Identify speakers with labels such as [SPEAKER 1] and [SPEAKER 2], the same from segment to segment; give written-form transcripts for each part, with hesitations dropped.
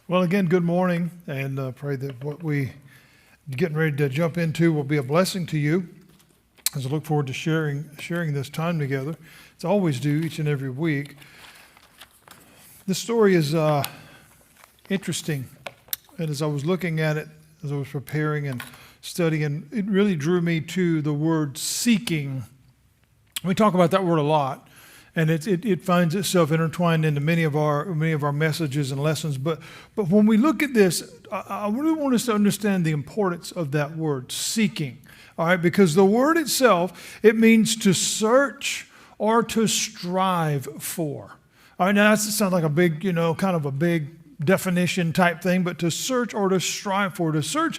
[SPEAKER 1] Well, again, good morning, and pray that what we getting ready to jump into will be a blessing to you. As I look forward to sharing this time together, as I always do each and every week. This story is interesting, and as I was looking at it, as I was preparing and studying, it really drew me to the word seeking. We talk about that word a lot. And it finds itself intertwined into many of our messages and lessons. But when we look at this, I really want us to understand the importance of that word, seeking. All right, because the word itself, it means to search or to strive for. All right, now that sounds like a big, kind of a big definition type thing, but to search or to strive for, to search.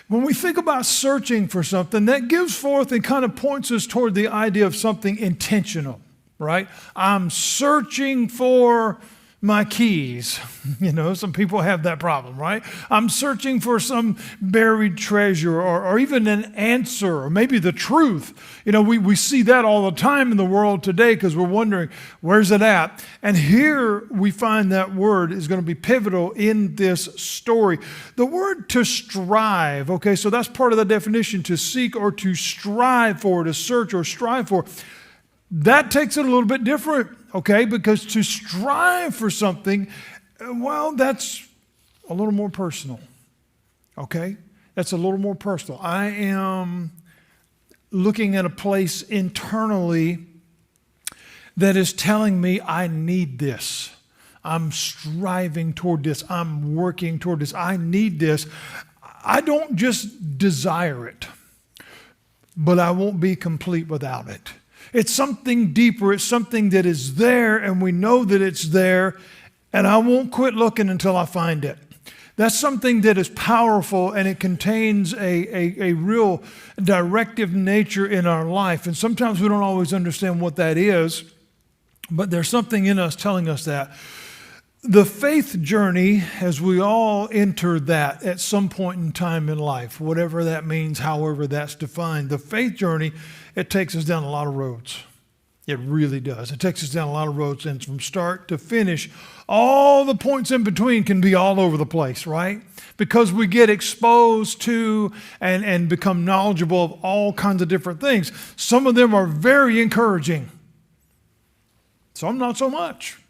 [SPEAKER 1] When we think about searching for something, that gives forth and kind of points us toward the idea of something intentional. Right? I'm searching for my keys. Some people have that problem, right? I'm searching for some buried treasure or even an answer or maybe the truth. We see that all the time in the world today because we're wondering, where's it at? And here we find that word is going to be pivotal in this story. The word to strive, okay, so that's part of the definition, to seek or to strive for, to search or strive for. That takes it a little bit different, okay? Because to strive for something, well, that's a little more personal, okay? That's a little more personal. I am looking at a place internally that is telling me I need this. I'm striving toward this. I'm working toward this. I need this. I don't just desire it, but I won't be complete without it. It's something deeper. It's something that is there, and we know that it's there, and I won't quit looking until I find it. That's something that is powerful, and it contains a real directive nature in our life. And sometimes we don't always understand what that is, but there's something in us telling us that. The faith journey, as we all enter that at some point in time in life, whatever that means, however that's defined, the faith journey, it takes us down a lot of roads. It really does. It takes us down a lot of roads, and from start to finish, all the points in between can be all over the place, right? Because we get exposed to and become knowledgeable of all kinds of different things. Some of them are very encouraging. Some not so much.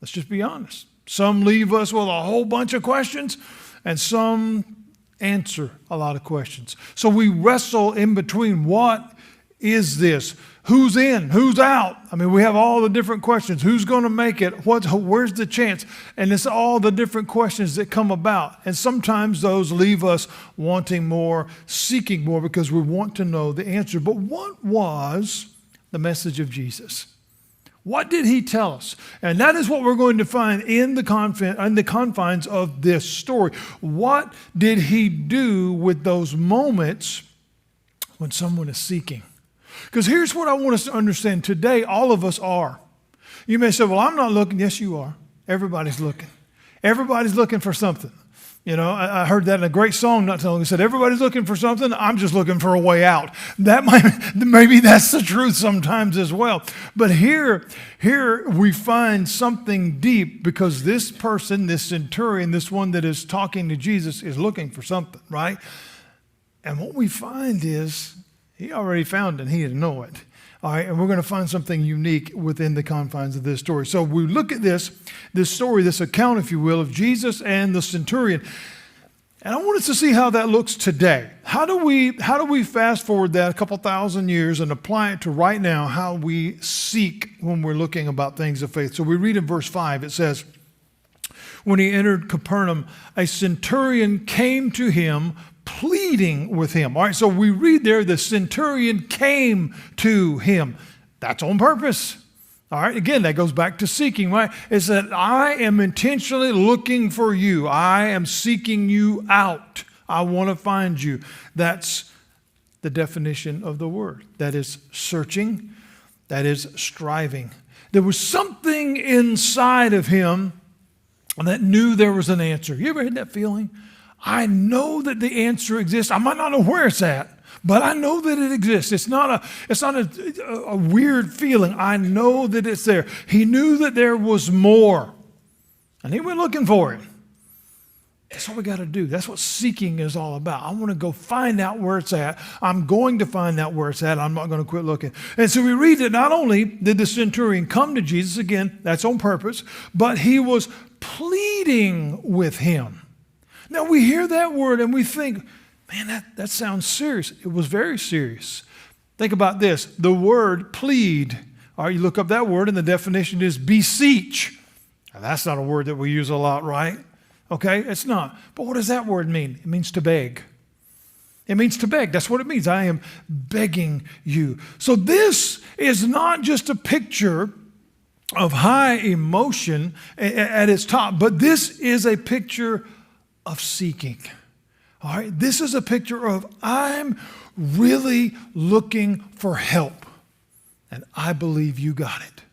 [SPEAKER 1] Let's just be honest. Some leave us with a whole bunch of questions, and some answer a lot of questions. So we wrestle in between. What is this? Who's in? Who's out? I mean, we have all the different questions. Who's going to make it? Where's the chance? And it's all the different questions that come about. And sometimes those leave us wanting more, seeking more, because we want to know the answer. But what was the message of Jesus? What did he tell us? And that is what we're going to find in the confines of this story. What did he do with those moments when someone is seeking? Because here's what I want us to understand. Today, all of us are. You may say, well, I'm not looking. Yes, you are. Everybody's looking. Everybody's looking for something. I heard that in a great song not too long ago. It said, everybody's looking for something. I'm just looking for a way out. Maybe that's the truth sometimes as well. But here we find something deep, because this person, this centurion, this one that is talking to Jesus is looking for something, right? And what we find is he already found it and he didn't know it. All right, and we're going to find something unique within the confines of this story. So we look at this story, this account, if you will, of Jesus and the centurion. And I want us to see how that looks today. How do we fast forward that a couple thousand years and apply it to right now, how we seek when we're looking about things of faith? So we read in verse 5, it says, when he entered Capernaum, a centurion came to him, pleading with him. All right, so we read there, the centurion came to him. That's on purpose. All right, again, that goes back to seeking, right? It's that I am intentionally looking for you. I am seeking you out. I want to find you. That's the definition of the word. That is searching. That is striving. There was something inside of him that knew there was an answer. You ever had that feeling? I know that the answer exists. I might not know where it's at, but I know that it exists. It's not a weird feeling. I know that it's there. He knew that there was more, and he went looking for it. That's what we got to do. That's what seeking is all about. I want to go find out where it's at. I'm going to find out where it's at. I'm not going to quit looking. And so we read that not only did the centurion come to Jesus, again, that's on purpose, but he was pleading with him. Now we hear that word and we think, man, that sounds serious. It was very serious. Think about this. The word plead, all right, you look up that word and the definition is beseech. Now, that's not a word that we use a lot, right? Okay, it's not. But what does that word mean? It means to beg. It means to beg. That's what it means. I am begging you. So this is not just a picture of high emotion at its top, but this is a picture of seeking. All right, this is a picture of I'm really looking for help, and I believe you got it.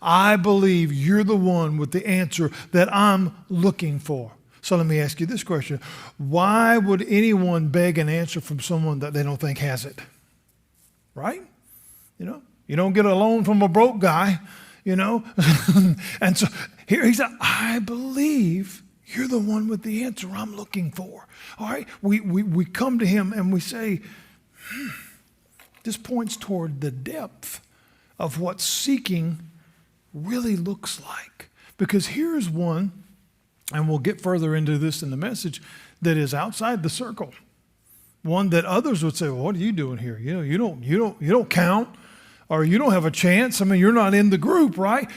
[SPEAKER 1] I believe you're the one with the answer that I'm looking for. So let me ask you this question. Why would anyone beg an answer from someone that they don't think has it? Right? You don't get a loan from a broke guy, And so here he said, I believe you're the one with the answer I'm looking for. All right? We come to him and we say, this points toward the depth of what seeking really looks like. Because here's one, and we'll get further into this in the message, that is outside the circle. One that others would say, well, what are you doing here? You don't count, or you don't have a chance. I mean, you're not in the group, right?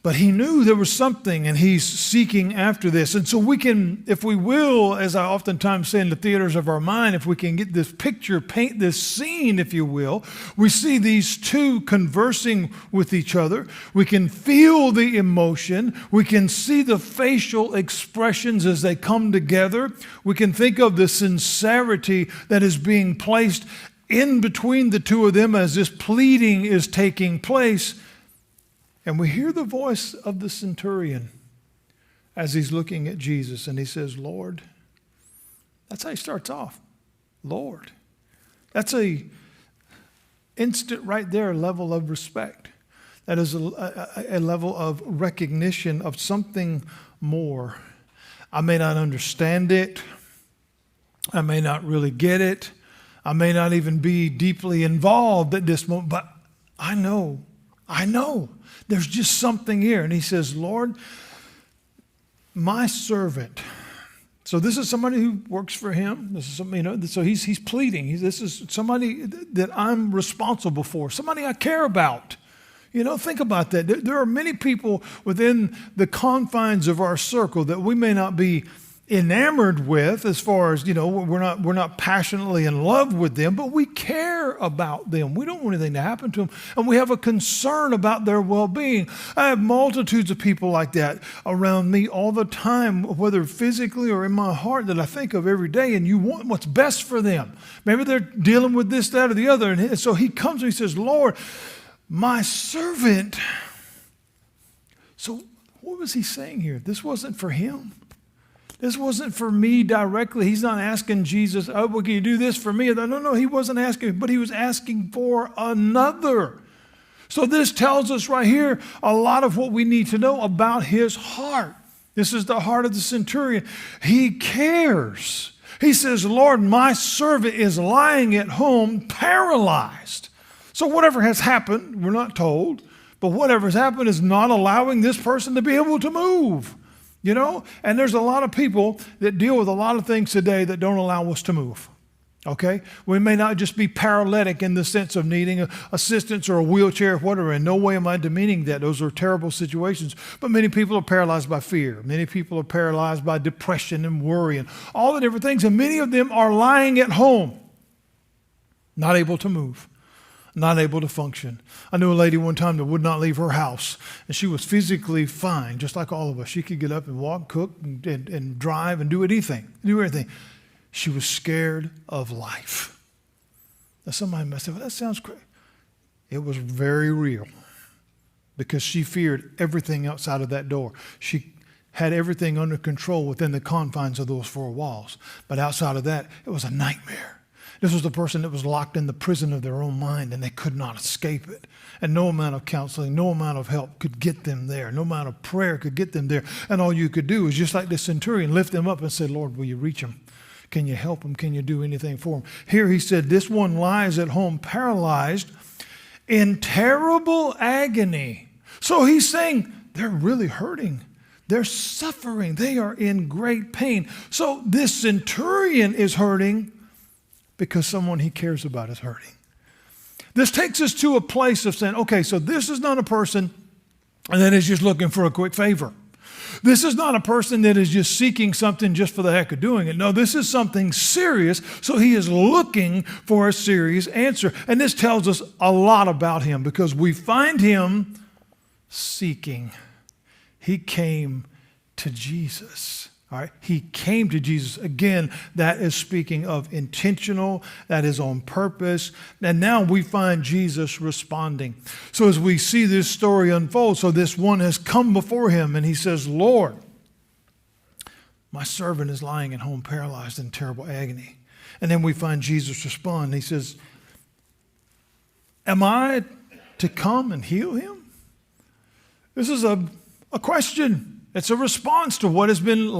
[SPEAKER 1] But he knew there was something, and he's seeking after this. And so we can, if we will, as I oftentimes say in the theaters of our mind, if we can get this picture, paint this scene, if you will, we see these two conversing with each other. We can feel the emotion. We can see the facial expressions as they come together. We can think of the sincerity that is being placed in between the two of them as this pleading is taking place. And we hear the voice of the centurion as he's looking at Jesus, and he says, Lord. That's how he starts off. Lord. That's a instant right there level of respect. That is a level of recognition of something more. I may not understand it. I may not really get it. I may not even be deeply involved at this moment, but I know. There's just something here. And he says, Lord, my servant. So this is somebody who works for him. This is something, so he's pleading. This is somebody that I'm responsible for, somebody I care about. Think about that. There are many people within the confines of our circle that we may not be enamored with, as far as, we're not passionately in love with them, but we care about them. We don't want anything to happen to them, and we have a concern about their well-being. I have multitudes of people like that around me all the time, whether physically or in my heart, that I think of every day, and you want what's best for them. Maybe they're dealing with this, that, or the other, and so he comes and he says, Lord, my servant. So what was he saying here? This wasn't for him. This wasn't for me directly. He's not asking Jesus, oh, well, can you do this for me? No, he wasn't asking, but he was asking for another. So this tells us right here a lot of what we need to know about his heart. This is the heart of the centurion. He cares. He says, Lord, my servant is lying at home paralyzed. So whatever has happened, we're not told, but whatever has happened is not allowing this person to be able to move. And there's a lot of people that deal with a lot of things today that don't allow us to move. Okay? We may not just be paralytic in the sense of needing assistance or a wheelchair or whatever. In no way am I demeaning that. Those are terrible situations. But many people are paralyzed by fear. Many people are paralyzed by depression and worry and all the different things. And many of them are lying at home, not able to move, not able to function. I knew a lady one time that would not leave her house, and she was physically fine, just like all of us. She could get up and walk, cook, and drive, and do anything. She was scared of life. Now somebody might say, well, that sounds crazy. It was very real, because she feared everything outside of that door. She had everything under control within the confines of those four walls. But outside of that, it was a nightmare. This was the person that was locked in the prison of their own mind, and they could not escape it. And no amount of counseling, no amount of help could get them there. No amount of prayer could get them there. And all you could do is, just like the centurion, lift them up and say, Lord, will you reach them? Can you help them? Can you do anything for them? Here he said, this one lies at home paralyzed in terrible agony. So he's saying they're really hurting. They're suffering. They are in great pain. So this centurion is hurting because someone he cares about is hurting. This takes us to a place of saying, okay, so this is not a person that is just looking for a quick favor. This is not a person that is just seeking something just for the heck of doing it. No, this is something serious, so he is looking for a serious answer. And this tells us a lot about him because we find him seeking. He came to Jesus. All right? He came to Jesus. Again, that is speaking of intentional, that is on purpose. And now we find Jesus responding. So as we see this story unfold, so this one has come before him and he says, Lord, my servant is lying at home paralyzed in terrible agony. And then we find Jesus respond. He says, am I to come and heal him? This is a question. It's a response to what has been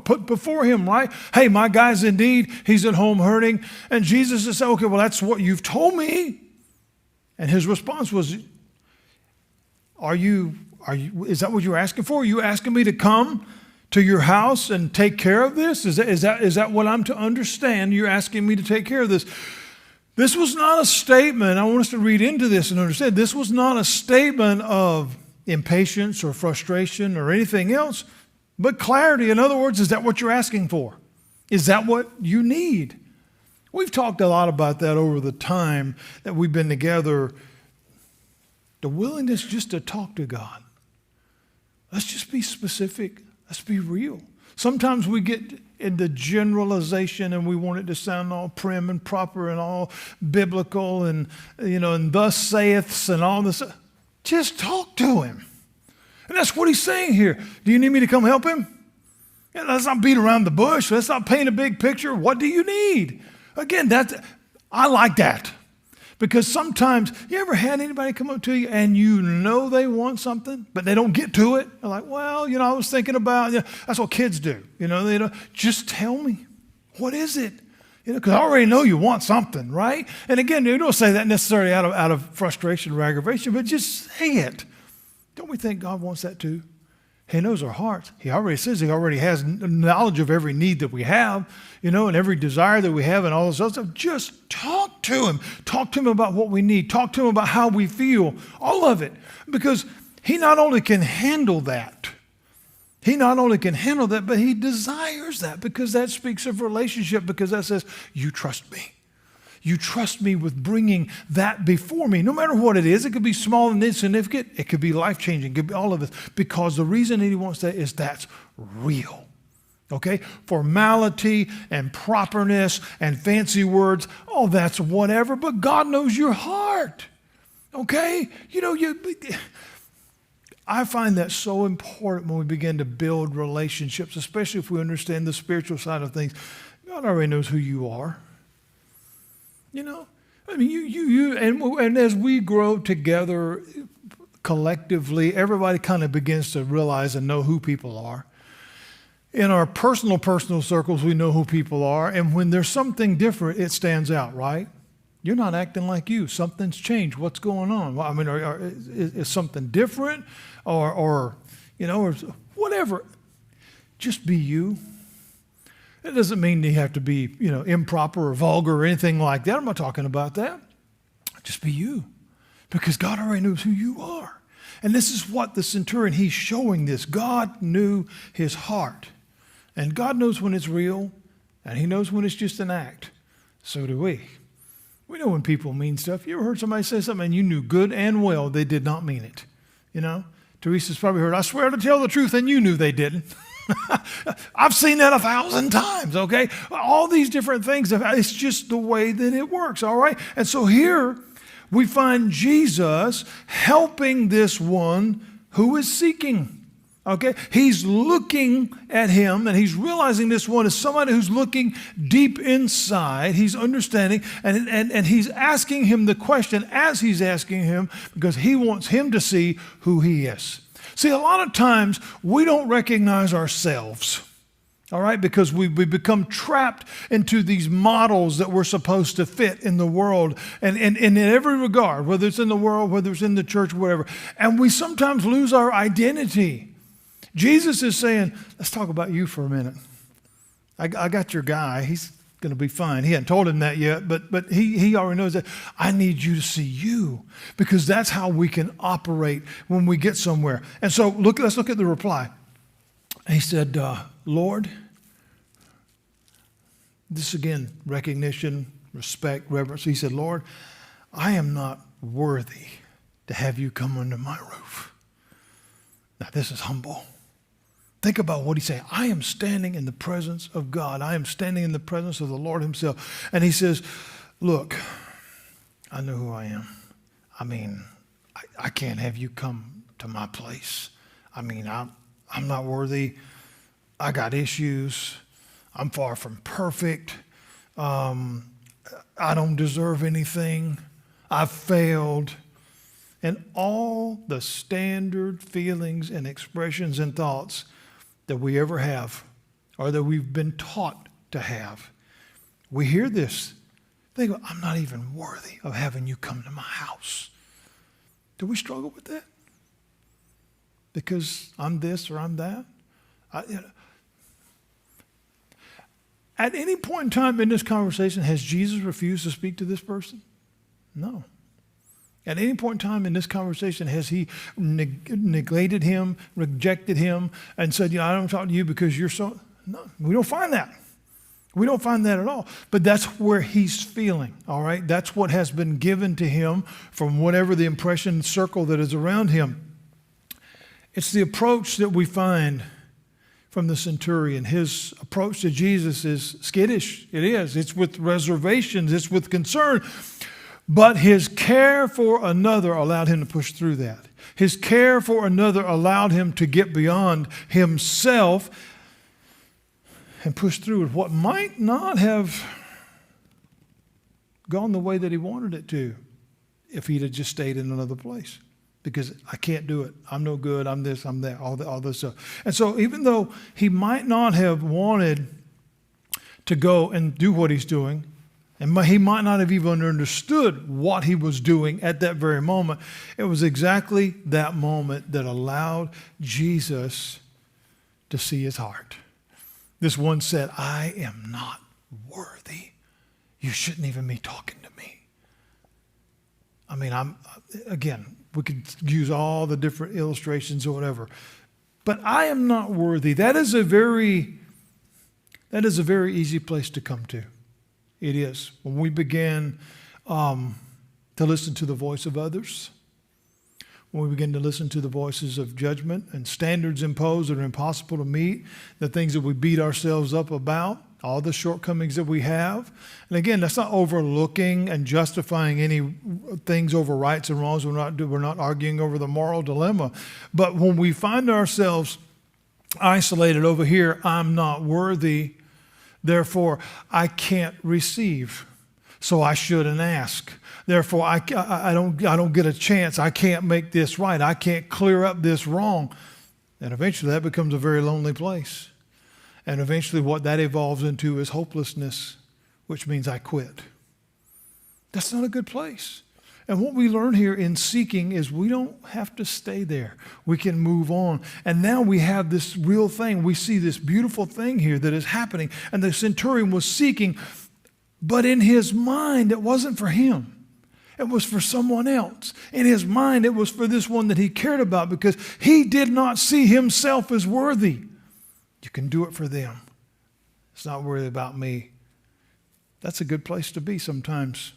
[SPEAKER 1] put before him, right? Hey, my guy's in need. He's at home hurting. And Jesus is saying, okay, well, that's what you've told me. And his response was, is that what you're asking for? Are you asking me to come to your house and take care of this? Is that what I'm to understand? You're asking me to take care of this. This was not a statement. I want us to read into this and understand. This was not a statement of impatience or frustration or anything else, but clarity. In other words, is that what you're asking for? Is that what you need? We've talked a lot about that over the time that we've been together. The willingness just to talk to God. Let's just be specific. Let's be real. Sometimes we get in the generalization and we want it to sound all prim and proper and all biblical and, and thus saiths and all this. Just talk to him. And that's what he's saying here. Do you need me to come help him? Yeah, let's not beat around the bush. Let's not paint a big picture. What do you need? Again, I like that. Because sometimes, you ever had anybody come up to you and you know they want something, but they don't get to it? They're like, well, I was thinking about, that's what kids do. Just tell me, what is it? Because I already know you want something, right? And again, you don't say that necessarily out of frustration or aggravation, but just say it. Don't we think God wants that too? He knows our hearts. He already says he already has knowledge of every need that we have, and every desire that we have and all this other stuff. Just talk to him. Talk to him about what we need. Talk to him about how we feel. All of it. Because he not only can handle that, but he desires that because that speaks of relationship, because that says, you trust me. You trust me with bringing that before me. No matter what it is, it could be small and insignificant. It could be life-changing. It could be all of it. Because the reason that he wants that is that's real. Okay? Formality and properness and fancy words, that's whatever. But God knows your heart. Okay? I find that so important when we begin to build relationships, especially if we understand the spiritual side of things. God already knows who you are. And as we grow together collectively, everybody kind of begins to realize and know who people are. In our personal circles, we know who people are. And when there's something different, it stands out, right? You're not acting like you. Something's changed. What's going on? Is something different or whatever? Just be you. It doesn't mean you have to be, improper or vulgar or anything like that. I'm not talking about that. Just be you. Because God already knows who you are. And this is what the centurion, he's showing this. God knew his heart. And God knows when it's real, and he knows when it's just an act. So do we. We know when people mean stuff. You ever heard somebody say something and you knew good and well they did not mean it? Teresa's probably heard, I swear to tell the truth, and you knew they didn't. I've seen that 1,000 times, okay? All these different things, it's just the way that it works, all right? And so here we find Jesus helping this one who is seeking. Okay, he's looking at him and he's realizing this one is somebody who's looking deep inside. He's understanding and he's asking him the question as he's asking him because he wants him to see who he is. See, a lot of times we don't recognize ourselves, all right, because we become trapped into these models that we're supposed to fit in the world and in every regard, whether it's in the world, whether it's in the church, whatever. And we sometimes lose our identity. Jesus is saying, let's talk about you for a minute. I got your guy. He's going to be fine. He hadn't told him that yet, but he already knows that. I need you to see you because that's how we can operate when we get somewhere. And so let's look at the reply. He said, Lord, this again, recognition, respect, reverence. He said, Lord, I am not worthy to have you come under my roof. Now, this is humble. Think about what he's saying. I am standing in the presence of God. I am standing in the presence of the Lord himself. And he says, look, I know who I am. I mean, I can't have you come to my place. I mean, I'm not worthy. I got issues. I'm far from perfect. I don't deserve anything. I've failed. And all the standard feelings and expressions and thoughts that we ever have or that we've been taught to have. We hear this. They go, I'm not even worthy of having you come to my house. Do we struggle with that? Because I'm this or I'm that? At any point in time in this conversation, has Jesus refused to speak to this person? No. At any point in time in this conversation, has he neglected him, rejected him, and said, I don't talk to you because you're so... No, we don't find that. We don't find that at all. But that's where he's feeling, all right? That's what has been given to him from whatever the impression circle that is around him. It's the approach that we find from the centurion. His approach to Jesus is skittish. It is. It's with reservations. It's with concern. But his care for another allowed him to push through that. His care for another allowed him to get beyond himself and push through it. What might not have gone the way that he wanted it to if he'd have just stayed in another place. Because I can't do it. I'm no good. I'm this, I'm that, all this stuff. And so even though he might not have wanted to go and do what he's doing, and he might not have even understood what he was doing at that very moment. It was exactly that moment that allowed Jesus to see his heart. This one said, I am not worthy. You shouldn't even be talking to me. I mean, we could use all the different illustrations or whatever. But I am not worthy. That is a very easy place to come to. It is. When we begin to listen to the voice of others, when we begin to listen to the voices of judgment and standards imposed that are impossible to meet, the things that we beat ourselves up about, all the shortcomings that we have. And again, that's not overlooking and justifying any things over rights and wrongs. We're not arguing over the moral dilemma. But when we find ourselves isolated over here, I'm not worthy, therefore, I can't receive, so I shouldn't ask. Therefore, I don't get a chance. I can't make this right. I can't clear up this wrong. And eventually, that becomes a very lonely place. And eventually, what that evolves into is hopelessness, which means I quit. That's not a good place. And what we learn here in seeking is we don't have to stay there. We can move on. And now we have this real thing. We see this beautiful thing here that is happening. And the centurion was seeking, but in his mind, it wasn't for him. It was for someone else. In his mind, it was for this one that he cared about because he did not see himself as worthy. You can do it for them. It's not worthy about me. That's a good place to be sometimes.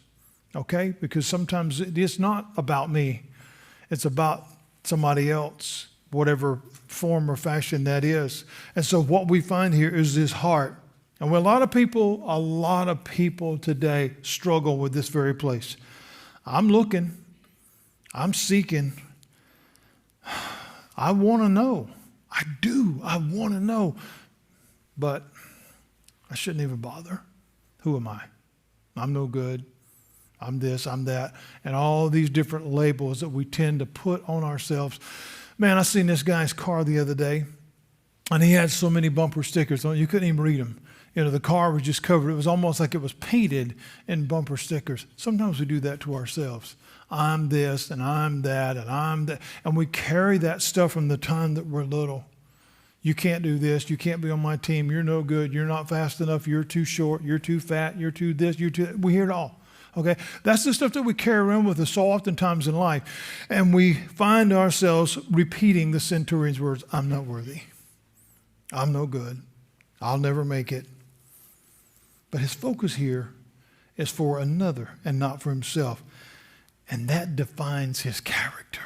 [SPEAKER 1] Okay? Because sometimes it's not about me. It's about somebody else, whatever form or fashion that is. And so what we find here is this heart. And when a lot of people today struggle with this very place. I'm looking. I'm seeking. I want to know. I I do. I want to know. But I shouldn't even bother. Who am I? I'm no good. I'm this, I'm that. And all these different labels that we tend to put on ourselves. Man, I seen this guy's car the other day, and he had so many bumper stickers on it, you couldn't even read them. You know, the car was just covered. It was almost like it was painted in bumper stickers. Sometimes we do that to ourselves. I'm this, and I'm that, and I'm that. And we carry that stuff from the time that we're little. You can't do this. You can't be on my team. You're no good. You're not fast enough. You're too short. You're too fat. You're too this. You're too... We hear it all. Okay? That's the stuff that we carry around with us so oftentimes in life. And we find ourselves repeating the centurion's words, I'm not worthy. I'm no good. I'll never make it. But his focus here is for another and not for himself. And that defines his character.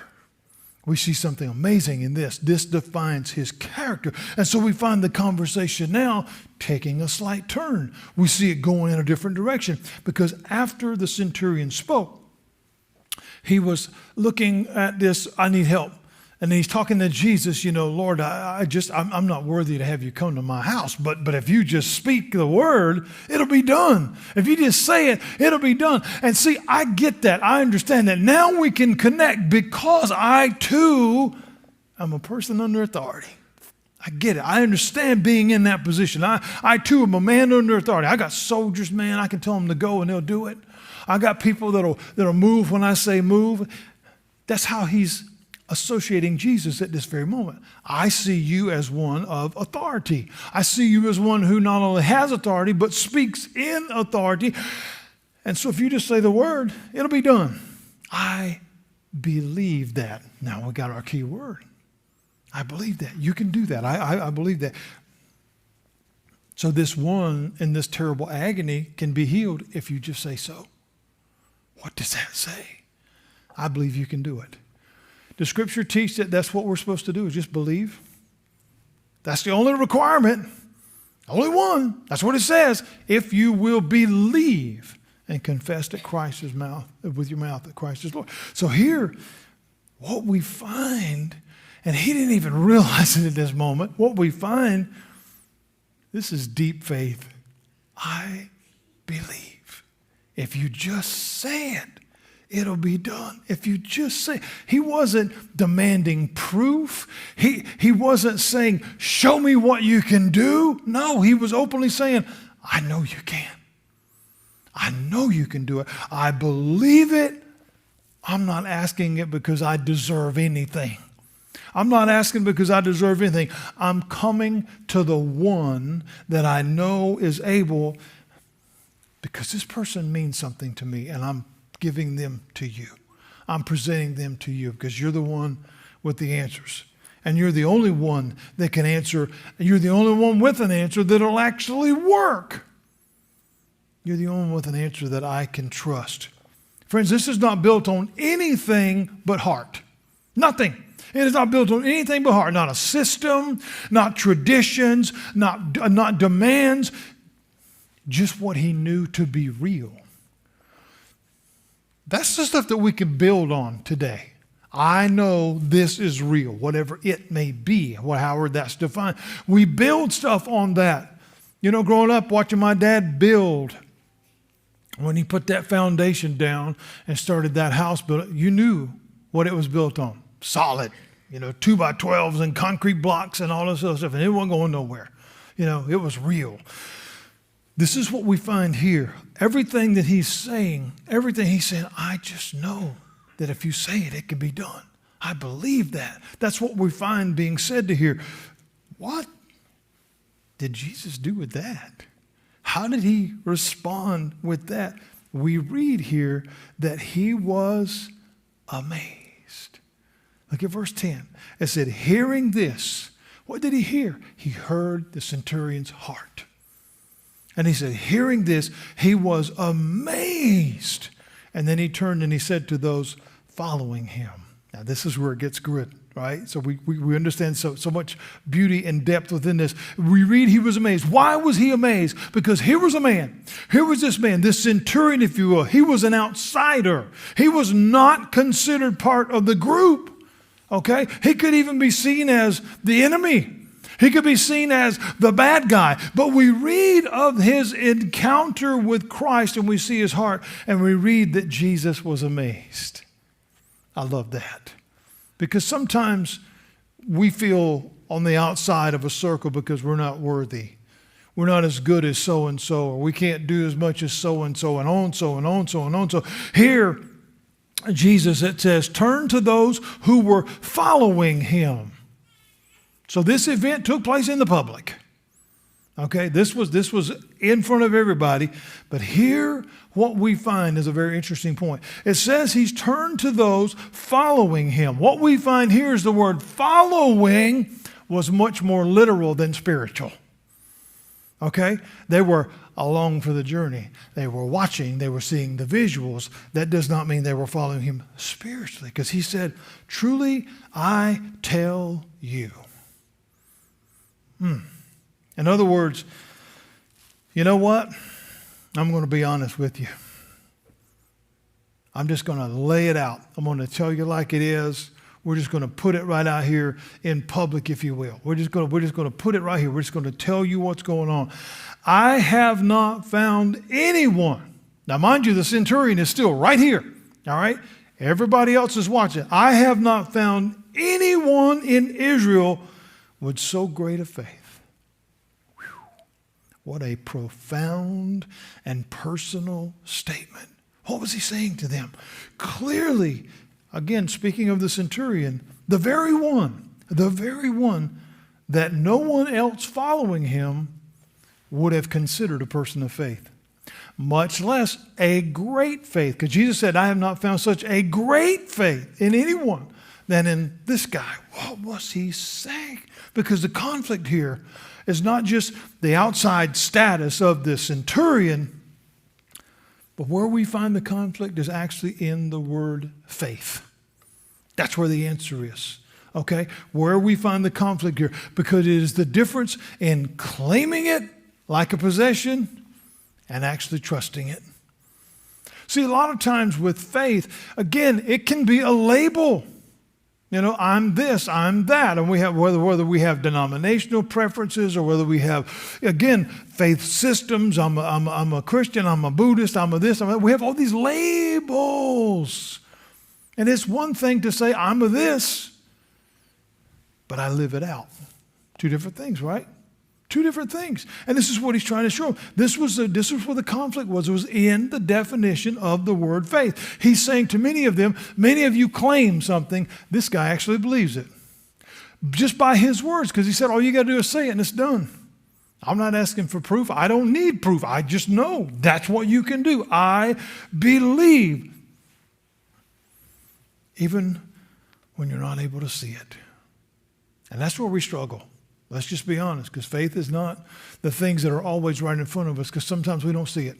[SPEAKER 1] We see something amazing in this. This defines his character. And so we find the conversation now taking a slight turn. We see it going in a different direction because after the centurion spoke, he was looking at this, I need help. And he's talking to Jesus, you know, Lord, I'm not worthy to have you come to my house, but if you just speak the word, it'll be done. If you just say it, it'll be done. And see, I get that. I understand that. Now we can connect because I too am a person under authority. I get it. I understand being in that position. I too am a man under authority. I got soldiers, man. I can tell them to go and they'll do it. I got people that'll move when I say move. That's how he's associating Jesus at this very moment. I see you as one of authority. I see you as one who not only has authority, but speaks in authority. And so if you just say the word, it'll be done. I believe that. Now we got our key word. I believe that. You can do that. I believe that. So this one in this terrible agony can be healed if you just say so. What does that say? I believe you can do it. The scripture teaches that that's what we're supposed to do, is just believe. That's the only requirement. Only one. That's what it says. If you will believe and confess that Christ is with your mouth that Christ is Lord. So here, what we find, and he didn't even realize it at this moment, what we find, this is deep faith. I believe. If you just say it, it'll be done. If you just say, he wasn't demanding proof. He wasn't saying, show me what you can do. No, he was openly saying, I know you can. I know you can do it. I believe it. I'm not asking it because I deserve anything. I'm not asking because I deserve anything. I'm coming to the one that I know is able because this person means something to me and I'm giving them to you. I'm presenting them to you because you're the one with the answers. And you're the only one that can answer. You're the only one with an answer that'll actually work. You're the only one with an answer that I can trust. Friends, this is not built on anything but heart. Nothing. It is not built on anything but heart. Not a system, not traditions, not demands. Just what he knew to be real. That's the stuff that we can build on today. I know this is real, whatever it may be, however that's defined. We build stuff on that. You know, growing up, watching my dad build, when he put that foundation down and started that house build, you knew what it was built on. Solid, 2x12s and concrete blocks and all this other stuff, and it wasn't going nowhere. It was real. This is what we find here. Everything that he's saying, I just know that if you say it, it can be done. I believe that. That's what we find being said to here. What did Jesus do with that? How did he respond with that? We read here that he was amazed. Look at verse 10. It said, hearing this, what did he hear? He heard the centurion's heart. And he said, hearing this, he was amazed. And then he turned and he said to those following him. Now, this is where it gets good, right? So we understand so much beauty and depth within this. We read he was amazed. Why was he amazed? Because here was a man. Here was this man, this centurion, if you will. He was an outsider. He was not considered part of the group. Okay? He could even be seen as the enemy. He could be seen as the bad guy. But we read of his encounter with Christ and we see his heart and we read that Jesus was amazed. I love that. Because sometimes we feel on the outside of a circle because we're not worthy. We're not as good as so-and-so, or we can't do as much as so-and-so, and on, so, and on, so, and on, so. Here, Jesus, it says, turn to those who were following him. So this event took place in the public. Okay, this was in front of everybody. But here, what we find is a very interesting point. It says he's turned to those following him. What we find here is the word following was much more literal than spiritual. Okay? They were along for the journey. They were watching. They were seeing the visuals. That does not mean they were following him spiritually. Because he said, truly, I tell you. In other words, you know what? I'm going to be honest with you. I'm just going to lay it out. I'm going to tell you like it is. We're just going to put it right out here in public, if you will. We're just going to put it right here. We're just going to tell you what's going on. I have not found anyone. Now, mind you, the centurion is still right here. All right? Everybody else is watching. I have not found anyone in Israel with so great a faith. Whew. What a profound and personal statement. What was he saying to them? Clearly, again, speaking of the centurion, the very one that no one else following him would have considered a person of faith, much less a great faith. Because Jesus said, I have not found such a great faith in anyone than in this guy. What was he saying? Because the conflict here is not just the outside status of the centurion, but where we find the conflict is actually in the word faith. That's where the answer is. Okay? Where we find the conflict here. Because it is the difference in claiming it like a possession and actually trusting it. See, a lot of times with faith, again, it can be a label. You know, I'm this, I'm that. And we have, whether we have denominational preferences or whether we have, again, faith systems. I'm a Christian, I'm a Buddhist, I'm a this, I'm a that. We have all these labels. And it's one thing to say, I'm a this, but I live it out. Two different things, right? Two different things. And this is what he's trying to show. This was where the conflict was. It was in the definition of the word faith. He's saying to many of them, many of you claim something. This guy actually believes it. Just by his words, because he said, all you got to do is say it and it's done. I'm not asking for proof. I don't need proof. I just know that's what you can do. I believe. Even when you're not able to see it. And that's where we struggle. Let's just be honest, because faith is not the things that are always right in front of us, because sometimes we don't see it.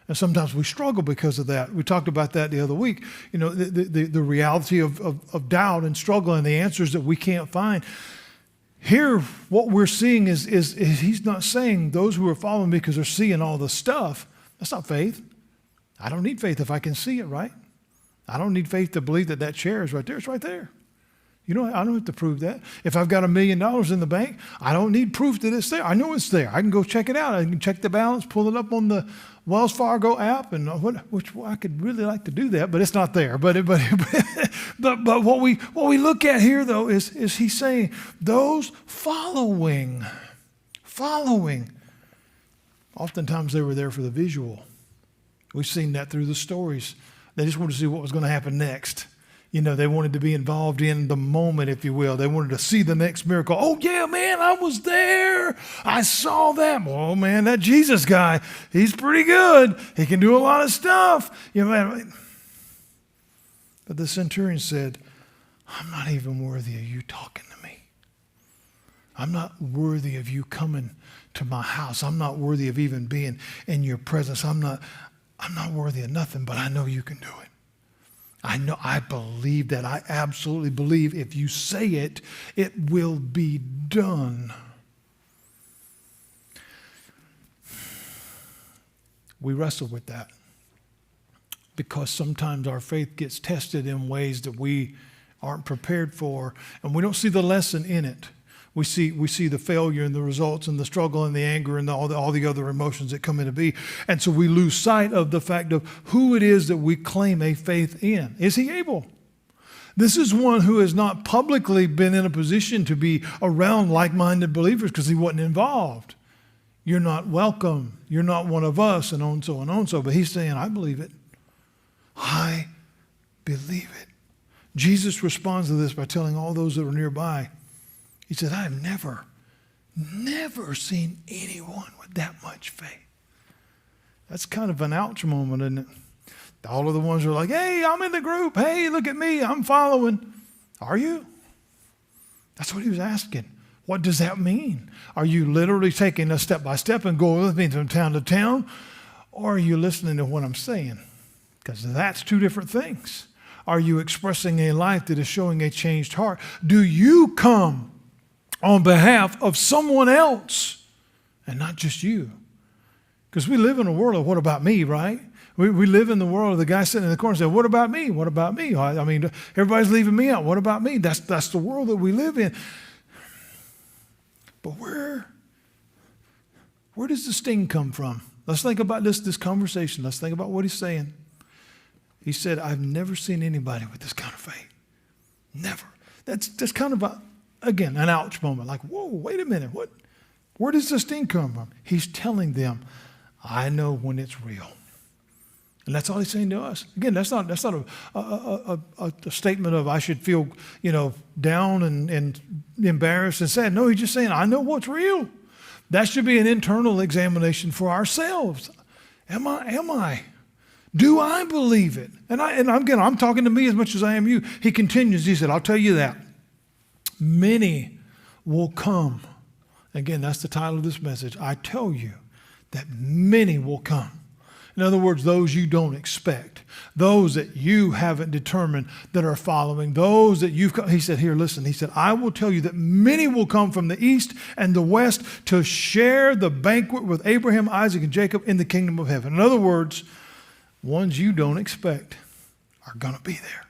[SPEAKER 1] And sometimes we struggle because of that. We talked about that the other week. You know, the reality of doubt and struggle and the answers that we can't find. Here, what we're seeing is he's not saying those who are following me because they're seeing all the stuff. That's not faith. I don't need faith if I can see it, right? I don't need faith to believe that chair is right there. It's right there. You know, I don't have to prove that. If I've got $1 million in the bank, I don't need proof that it's there. I know it's there. I can go check it out. I can check the balance, pull it up on the Wells Fargo app, and which I could really like to do that, but it's not there. But what we look at here though is he's saying those following. Oftentimes they were there for the visual. We've seen that through the stories. They just wanted to see what was going to happen next. You know, they wanted to be involved in the moment, if you will. They wanted to see the next miracle. Oh, yeah, man, I was there. I saw that. Oh, man, that Jesus guy, he's pretty good. He can do a lot of stuff. You know, man. But the centurion said, I'm not even worthy of you talking to me. I'm not worthy of you coming to my house. I'm not worthy of even being in your presence. I'm not worthy of nothing, but I know you can do it. I believe that. I absolutely believe if you say it, it will be done. We wrestle with that because sometimes our faith gets tested in ways that we aren't prepared for, and we don't see the lesson in it. We see the failure and the results and the struggle and the anger and all the other emotions that come into being. And so we lose sight of the fact of who it is that we claim a faith in. Is he able? This is one who has not publicly been in a position to be around like-minded believers because he wasn't involved. You're not welcome. You're not one of us, and on so and on so. But he's saying, I believe it. I believe it. Jesus responds to this by telling all those that are nearby, he said, I have never seen anyone with that much faith. That's kind of an ouch moment, isn't it? All of the ones who are like, hey, I'm in the group. Hey, look at me. I'm following. Are you? That's what he was asking. What does that mean? Are you literally taking us step by step and going with me from town to town? Or are you listening to what I'm saying? Because that's two different things. Are you expressing a life that is showing a changed heart? Do you come on behalf of someone else and not just you? Because we live in a world of what about me, right? We live in the world of the guy sitting in the corner saying, what about me? What about me? I mean, everybody's leaving me out. What about me? That's the world that we live in. But where does the sting come from? Let's think about this conversation. Let's think about what he's saying. He said, I've never seen anybody with this kind of faith. Never. That's kind of, again, an ouch moment. Like, whoa, wait a minute. Where does the sting come from? He's telling them, I know when it's real. And that's all he's saying to us. Again, that's not a statement of I should feel, down and embarrassed and sad. No, he's just saying, I know what's real. That should be an internal examination for ourselves. Am I? Do I believe it? And I'm talking to me as much as I am you. He continues, he said, I'll tell you that. Many will come. Again, that's the title of this message. I tell you that many will come. In other words, those you don't expect, those that you haven't determined that are following, those that he said, here, listen, he said, I will tell you that many will come from the east and the west to share the banquet with Abraham, Isaac, and Jacob in the kingdom of heaven. In other words, ones you don't expect are going to be there.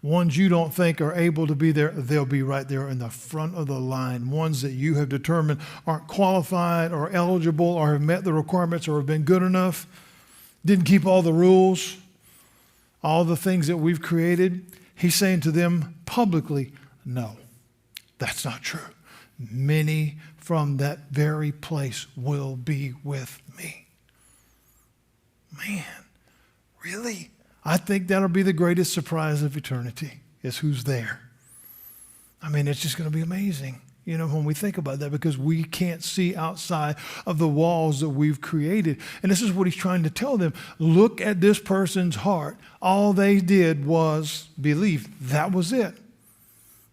[SPEAKER 1] Ones you don't think are able to be there, they'll be right there in the front of the line. Ones that you have determined aren't qualified or eligible or have met the requirements or have been good enough, didn't keep all the rules, all the things that we've created. He's saying to them publicly, no, that's not true. Many from that very place will be with me. Man, really? I think that'll be the greatest surprise of eternity, is who's there. I mean, it's just going to be amazing, when we think about that, because we can't see outside of the walls that we've created. And this is what he's trying to tell them. Look at this person's heart. All they did was believe. That was it.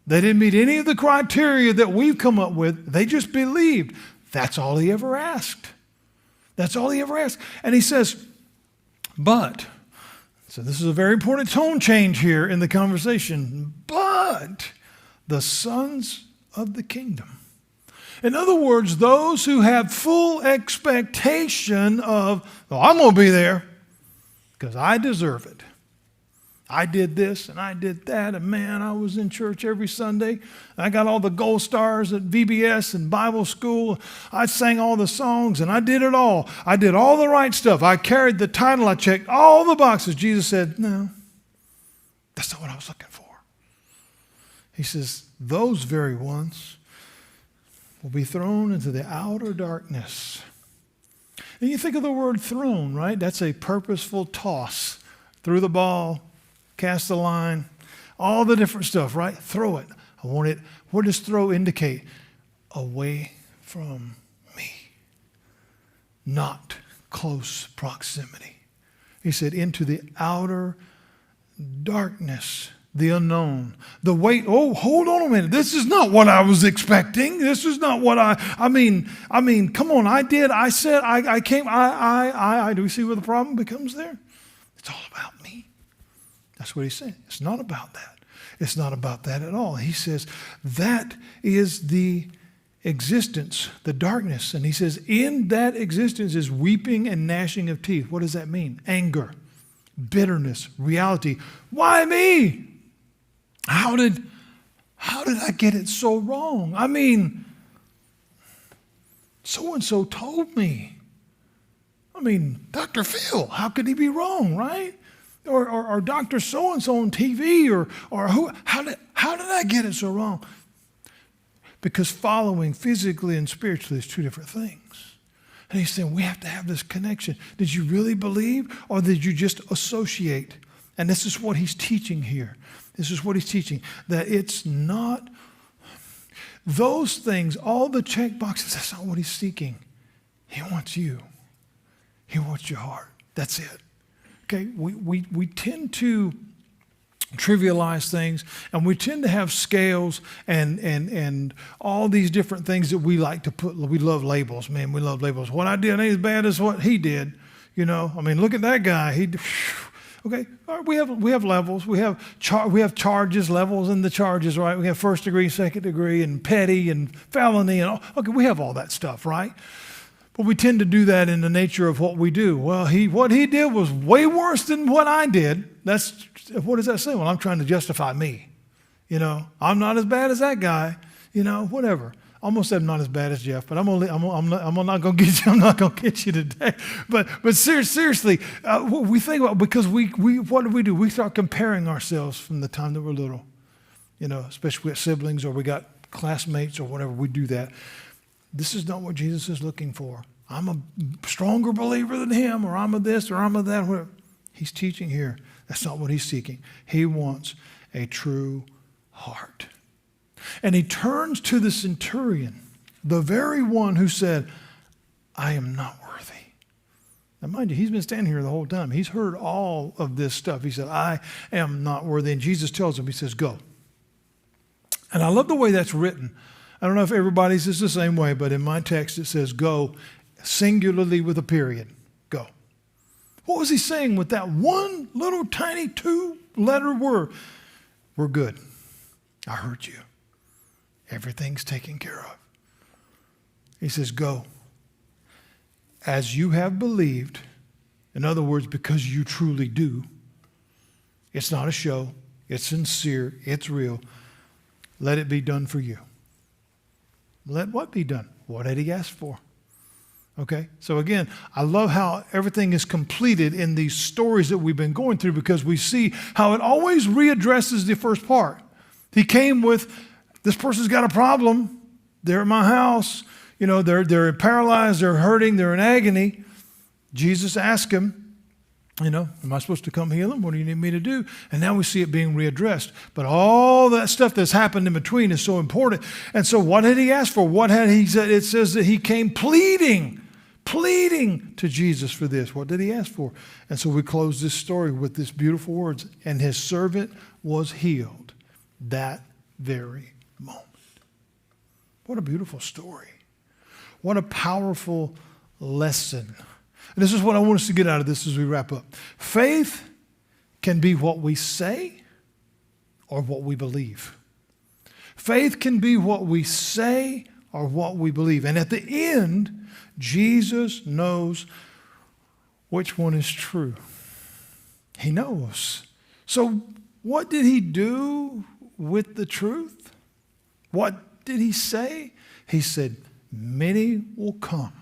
[SPEAKER 1] They didn't meet any of the criteria that we've come up with. They just believed. That's all he ever asked. That's all he ever asked. And he says, but... So this is a very important tone change here in the conversation. But the sons of the kingdom. In other words, those who have full expectation of, I'm going to be there because I deserve it. I did this and I did that, and man, I was in church every Sunday. I got all the gold stars at VBS and Bible school. I sang all the songs and I did it all. I did all the right stuff. I carried the title. I checked all the boxes. Jesus said, no, that's not what I was looking for. He says, those very ones will be thrown into the outer darkness. And you think of the word thrown, right? That's a purposeful toss. Threw the ball, cast the line, all the different stuff, right? Throw it. I want it. What does throw indicate? Away from me. Not close proximity. He said, into the outer darkness, the unknown, the weight. Oh, hold on a minute. This is not what I was expecting. This is not what I mean, come on. I did. I said, I came. Do we see where the problem becomes there? It's all about me. That's what he's saying. It's not about that. It's not about that at all. He says that is the existence, the darkness. And he says in that existence is weeping and gnashing of teeth. What does that mean? Anger, bitterness, reality. Why me? How did I get it so wrong? I mean, so-and-so told me. I mean, Dr. Phil, how could he be wrong, right? Or Dr. So-and-so on TV, or who? How did I get it so wrong? Because following physically and spiritually is two different things. And he's saying we have to have this connection. Did you really believe, or did you just associate? And this is what he's teaching here. This is what he's teaching, that it's not those things, all the check boxes, that's not what he's seeking. He wants you. He wants your heart. That's it. Okay, we tend to trivialize things, and we tend to have scales and all these different things that we like to put. We love labels, man. We love labels. What I did ain't as bad as what he did. You know, I mean, look at that guy. Okay, all right, we have levels. We have charges, levels in the charges, right? We have first degree, second degree, and petty and felony, and all. Okay, we have all that stuff, right? But we tend to do that in the nature of what we do. Well, what he did was way worse than what I did. What does that say? Well, I'm trying to justify me. You know, I'm not as bad as that guy. You know, whatever. Almost said I'm not as bad as Jeff, but I'm not going to get you. I'm not going to get you today. But seriously, we think about, because we what do? We start comparing ourselves from the time that we're little. You know, especially with siblings, or we got classmates or whatever. We do that. This is not what Jesus is looking for. I'm a stronger believer than him, or I'm a this, or I'm a that. Whatever. He's teaching here. That's not what he's seeking. He wants a true heart. And he turns to the centurion, the very one who said, I am not worthy. Now, mind you, he's been standing here the whole time. He's heard all of this stuff. He said, I am not worthy. And Jesus tells him, he says, go. And I love the way that's written. I don't know if everybody's is the same way, but in my text it says go, singularly with a period. Go. What was he saying with that one little tiny 2-letter word? We're good. I heard you. Everything's taken care of. He says, go. As you have believed, in other words, because you truly do. It's not a show. It's sincere. It's real. Let it be done for you. Let what be done? What had he asked for? Okay, so again, I love how everything is completed in these stories that we've been going through, because we see how it always readdresses the first part. He came with, this person's got a problem. They're at my house. You know, they're paralyzed, they're hurting, they're in agony. Jesus asked him, you know, am I supposed to come heal them? What do you need me to do? And now we see it being readdressed. But all that stuff that's happened in between is so important. And so what had he asked for? What had he said? It says that he came pleading to Jesus for this. What did he ask for? And so we close this story with this beautiful words. And his servant was healed that very moment. What a beautiful story. What a powerful lesson. And this is what I want us to get out of this as we wrap up. Faith can be what we say or what we believe. Faith can be what we say or what we believe. And at the end, Jesus knows which one is true. He knows. So what did he do with the truth? What did he say? He said, many will come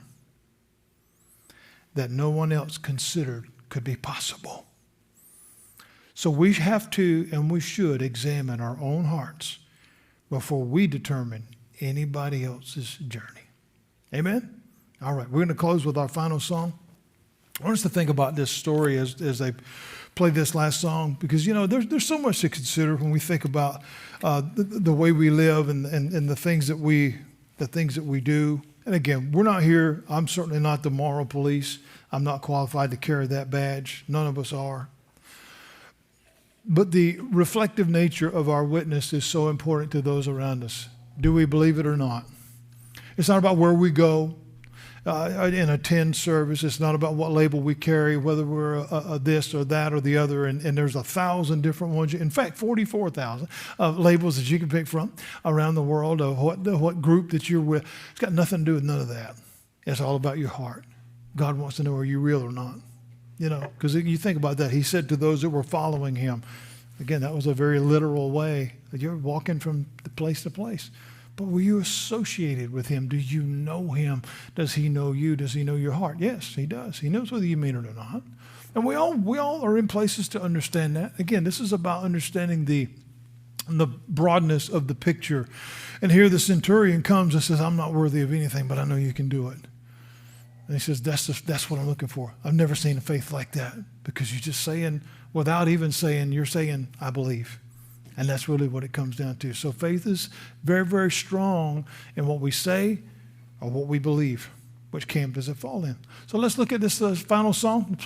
[SPEAKER 1] that no one else considered could be possible. So we have to, and we should, examine our own hearts before we determine anybody else's journey. Amen? All right, we're going to close with our final song. I want us to think about this story as they played this last song, because, you know, there's so much to consider when we think about the way we live and the things that we do. And again, we're not here. I'm certainly not the moral police. I'm not qualified to carry that badge. None of us are. But the reflective nature of our witness is so important to those around us. Do we believe it or not? It's not about where we go and attend service. It's not about what label we carry, whether we're a this or that or the other. And there's 1,000 different ones. In fact, 44,000 labels that you can pick from around the world of what group that you're with. It's got nothing to do with none of that. It's all about your heart. God wants to know, are you real or not? You know, because you think about that. He said to those that were following him, Again, that was a very literal way. You're walking from place to place. But were you associated with him? Do you know him? Does he know you? Does he know your heart? Yes, he does. He knows whether you mean it or not. And we all are in places to understand that. Again, this is about understanding the broadness of the picture. And here the centurion comes and says, I'm not worthy of anything, but I know you can do it. And he says, that's what I'm looking for. I've never seen a faith like that, because you're just saying, without even saying, you're saying, I believe. And that's really what it comes down to. So faith is very, very strong in what we say or what we believe. Which camp does it fall in? So let's look at this final song.